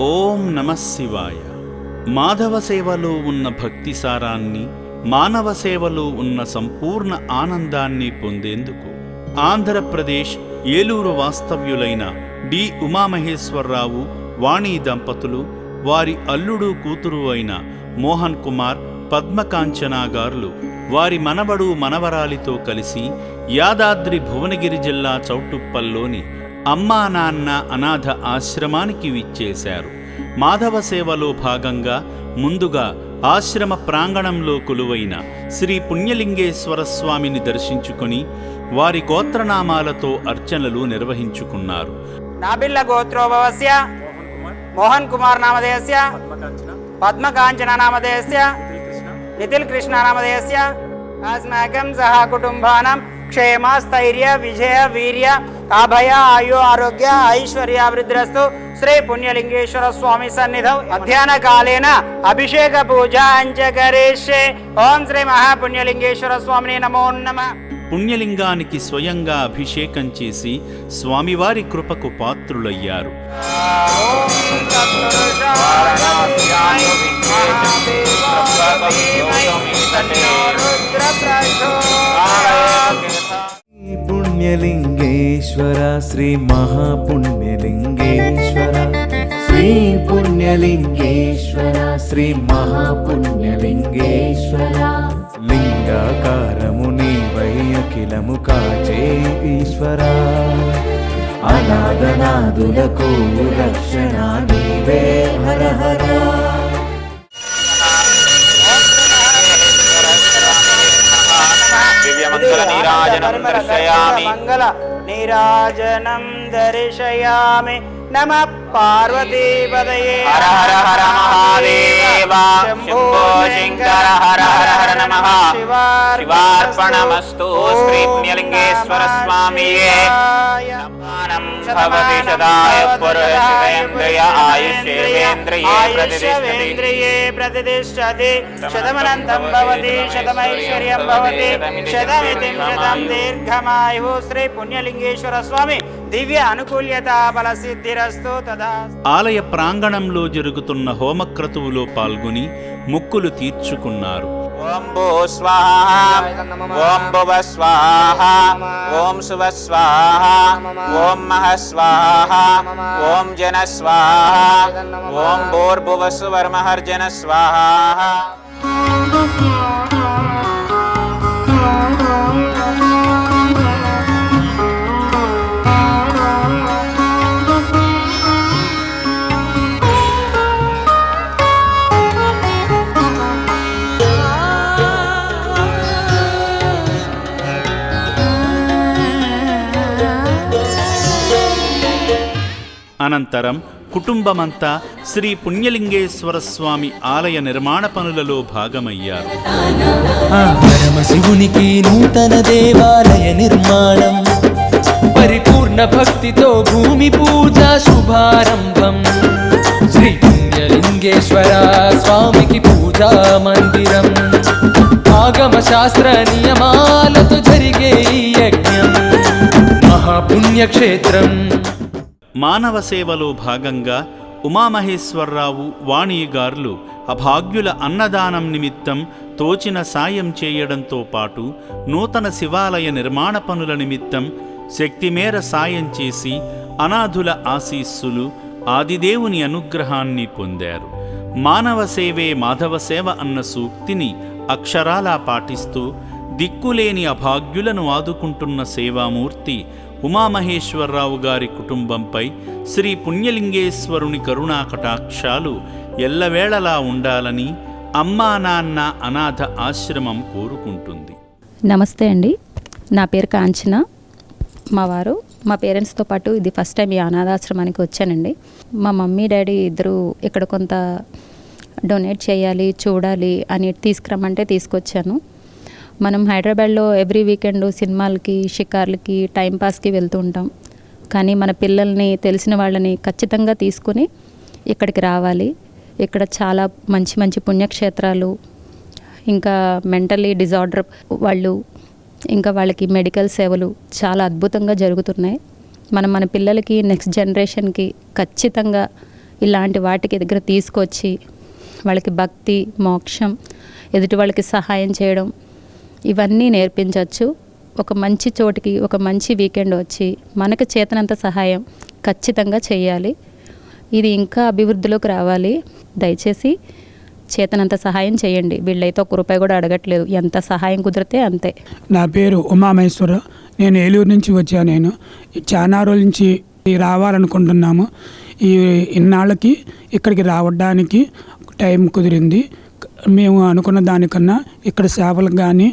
ఓం నమః శివాయ. మాధవ సేవలో ఉన్న భక్తి సారాన్ని, మానవ సేవలో ఉన్న సంపూర్ణ ఆనందాన్ని పొందేందుకు ఆంధ్రప్రదేశ్ ఏలూరు వాస్తవ్యులైన డి ఉమామహేశ్వరరావు, వాణి దంపతులు, వారి అల్లుడు కూతురు అయిన మోహన్ కుమార్, పద్మకాంచన గారులు వారి మనవడు మనవరాలితో కలిసి యాదాద్రి భువనగిరి జిల్లా చౌటుప్పల్లోని అమ్మా నాన్న అనాథ ఆశ్రమానికి విచ్చేశారు. మాధవ సేవలో భాగంగా ముందుగా ఆశ్రమ ప్రాంగణంలో కొలువైన శ్రీ పుణ్యలింగేశ్వర స్వామిని దర్శించుకొని వారి గోత్రనామాలతో అర్చనలు నిర్వహించుకున్నారు. నాబిల్ల గోత్రోభవస్య మోహన్ కుమార్ నామధేయస్య పద్మకాంచన నామధేయస్య నితిల్ కృష్ణ నామధేయస్య అస్మాకం సహ కుటుంబానాం క్షేమ స్థైర్య విజయ వీర్య అభయ ఆయు ఆరోగ్య ఐశ్వర్యాభివృద్ధిరస్తు. శ్రీ పుణ్యలింగేశ్వర స్వామి సన్నిధౌ మధ్యాహ్న కాలేన అభిషేక పూజాంచ కరిష్యే. ఓం శ్రీ మహాపుణ్యలింగేశ్వర స్వామిని నమో నమః. పుణ్యలింగానికి స్వయంగా అభిషేకం చేసి స్వామివారి కృపకు పాత్రులయ్యారు. పుణ్యలింగేశ్వర శ్రీ మహాపుణ్యలింగేశ్వర, శ్రీ పుణ్యలింగేశ్వర శ్రీ మహాపుణ్యలింగేశ్వర. లింగాకారము నీవై అఖిలము కాచే ఈశ్వర, అనాథనాదులకు రక్షణ నీవే హర హర. మంగళ నీరాజనం దర్శయామి. నమః పార్వతీపదయే. హర హర హర మహాదేవ శంభో శంకర హర హర హర నమః. శివార్పణమస్తు. శ్రీ పుణ్యలింగేశ్వర స్వామియే నమః. భవతి సదాయ పురుషేంద్రియ ఆయుష్యేంద్రియే ప్రతిష్ఠతి. శతమనంతం భవతి శతమైశ్వర్యం భవతి శతమితిం శతం దీర్ఘమాయుః. శ్రీ పుణ్యలింగేశ్వర స్వామి దివ్య అనుకూల్యత బల సిద్ధిరస్తు తదా. ఆలయ ప్రాంగణంలో జరుగుతున్న హోమక్రతువులో పాల్గొని మొక్కులు తీర్చుకున్నారు. ఓం భూ స్వాహ, ఓం భువ స్వాహ, ఓం శువ స్వాహ, ఓం మహ స్వాహ, ఓం జన స్వాహ, ఓం భూర్భువ సువర్మహర్జన స్వాహ. అనంతరం కుటుంబమంతా శ్రీ పుణ్యలింగేశ్వర స్వామి ఆలయ నిర్మాణ పనులలో భాగమయ్యారు. పరమశివునికి నూతన దేవాలయ నిర్మాణం, పరిపూర్ణ భక్తితో భూమి పూజ శుభారంభం. శ్రీ పుణ్యలింగేశ్వర స్వామికి పూజా మందిరం, ఆగమ శాస్త్ర నియమాలతో జరిగే ఈ యజ్ఞం మహాపుణ్యక్షేత్రం. మానవ సేవలో భాగంగా ఉమామహేశ్వరరావు, వాణి గారులు అభాగ్యుల అన్నదానం నిమిత్తం తోచిన సాయం చేయడంతో పాటు నూతన శివాలయ నిర్మాణ పనుల నిమిత్తం శక్తిమేర సాయం చేసి అనాథుల ఆశీస్సులు, ఆదిదేవుని అనుగ్రహాన్ని పొందారు. మానవ సేవే మాధవ సేవ అన్న సూక్తిని అక్షరాలా పాటిస్తూ దిక్కులేని అభాగ్యులను ఆదుకుంటున్న సేవామూర్తి ఉమామహేశ్వరరావు గారి కుటుంబంపై శ్రీ పుణ్యలింగేశ్వరుని కరుణా కటాక్షాలు ఎల్లవేళలా ఉండాలని అమ్మా నాన్న అనాథ ఆశ్రమం కోరుకుంటుంది. నమస్తే అండి, నా పేరు కాంచన. మా పేరెంట్స్తో పాటు ఇది ఫస్ట్ టైం ఈ అనాథాశ్రమానికి వచ్చానండి. మా మమ్మీ డాడీ ఇద్దరు ఇక్కడ కొంత డొనేట్ చేయాలి, చూడాలి అని తీసుకురమ్మంటే తీసుకొచ్చాను. మనం హైదరాబాద్లో ఎవ్రీ వీకెండ్ సినిమాలకి, షికార్లకి, టైంపాస్కి వెళ్తూ ఉంటాం. కానీ మన పిల్లల్ని, తెలిసిన వాళ్ళని ఖచ్చితంగా తీసుకొని ఇక్కడికి రావాలి. ఇక్కడ చాలా మంచి మంచి పుణ్యక్షేత్రాలు, ఇంకా మెంటల్లీ డిజార్డర్ వాళ్ళు, ఇంకా వాళ్ళకి మెడికల్ సేవలు చాలా అద్భుతంగా జరుగుతున్నాయి. మనం మన పిల్లలకి నెక్స్ట్ జనరేషన్కి ఖచ్చితంగా ఇలాంటి వాటికి దగ్గర తీసుకొచ్చి వాళ్ళకి భక్తి, మోక్షం, ఎదుటి వాళ్ళకి సహాయం చేయడం ఇవన్నీ నేర్పించవచ్చు. ఒక మంచి చోటికి ఒక మంచి వీకెండ్ వచ్చి మనకు చేతనంత సహాయం ఖచ్చితంగా చేయాలి. ఇది ఇంకా అభివృద్ధిలోకి రావాలి. దయచేసి చేతనంత సహాయం చేయండి. వీళ్ళైతే ₹1 కూడా అడగట్లేదు, ఎంత సహాయం కుదిరితే అంతే. నా పేరు ఉమామహేశ్వర, నేను ఏలూరు నుంచి వచ్చాను. నేను చాలా రోజుల నుంచి రావాలనుకుంటున్నాము. ఇన్నాళ్ళకి ఇక్కడికి రావడానికి టైం కుదిరింది. మేము అనుకున్న దానికన్నా ఇక్కడ సేవలు కానీ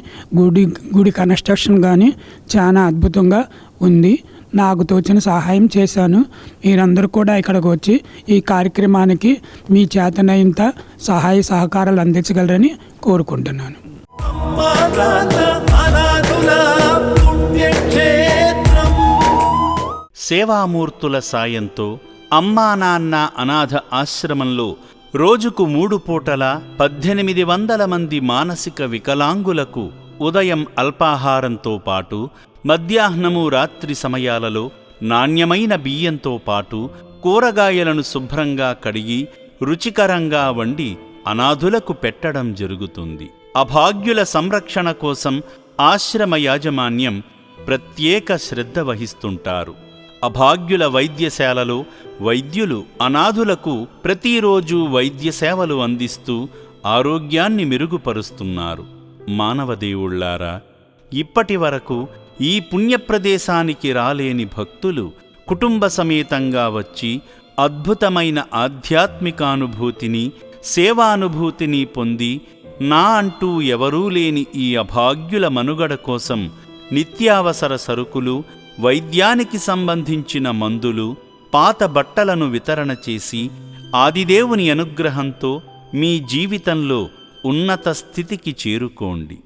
గుడి కన్స్ట్రక్షన్ కానీ చాలా అద్భుతంగా ఉంది. నాకు తోచిన సహాయం చేశాను. మీరందరూ కూడా ఇక్కడికి వచ్చి ఈ కార్యక్రమానికి మీ చేతనైనంత సహాయ సహకారాలు అందించగలరని కోరుకుంటున్నాను. సేవామూర్తుల సాయంతో అమ్మా నాన్న అనాథ ఆశ్రమంలో రోజుకు 3 పూటలా 1800 మంది మానసిక వికలాంగులకు ఉదయం అల్పాహారంతో పాటు మధ్యాహ్నము రాత్రి సమయాలలో నాణ్యమైన బియ్యంతో పాటు కూరగాయలను శుభ్రంగా కడిగి రుచికరంగా వండి అనాథులకు పెట్టడం జరుగుతుంది. అభాగ్యుల సంరక్షణ కోసం ఆశ్రమ యాజమాన్యం ప్రత్యేక శ్రద్ధ వహిస్తుంటారు. అభాగ్యుల వైద్యశాలలో వైద్యులు అనాథులకు ప్రతిరోజు వైద్య సేవలు అందిస్తూ ఆరోగ్యాన్ని మెరుగుపరుస్తున్నారు. మానవదేవుళ్లారా, ఇప్పటి వరకు ఈ పుణ్యప్రదేశానికి రాలేని భక్తులు కుటుంబ సమేతంగా వచ్చి అద్భుతమైన ఆధ్యాత్మికానుభూతిని, సేవానుభూతిని పొంది నా అంటూ ఎవరూ లేని ఈ అభాగ్యుల మనుగడ కోసం నిత్యావసర సరుకులు, వైద్యానికి సంబంధించిన మందులు, పాత బట్టలను వితరణ చేసి ఆదిదేవుని అనుగ్రహంతో మీ జీవితంలో ఉన్నత స్థితికి చేరుకోండి.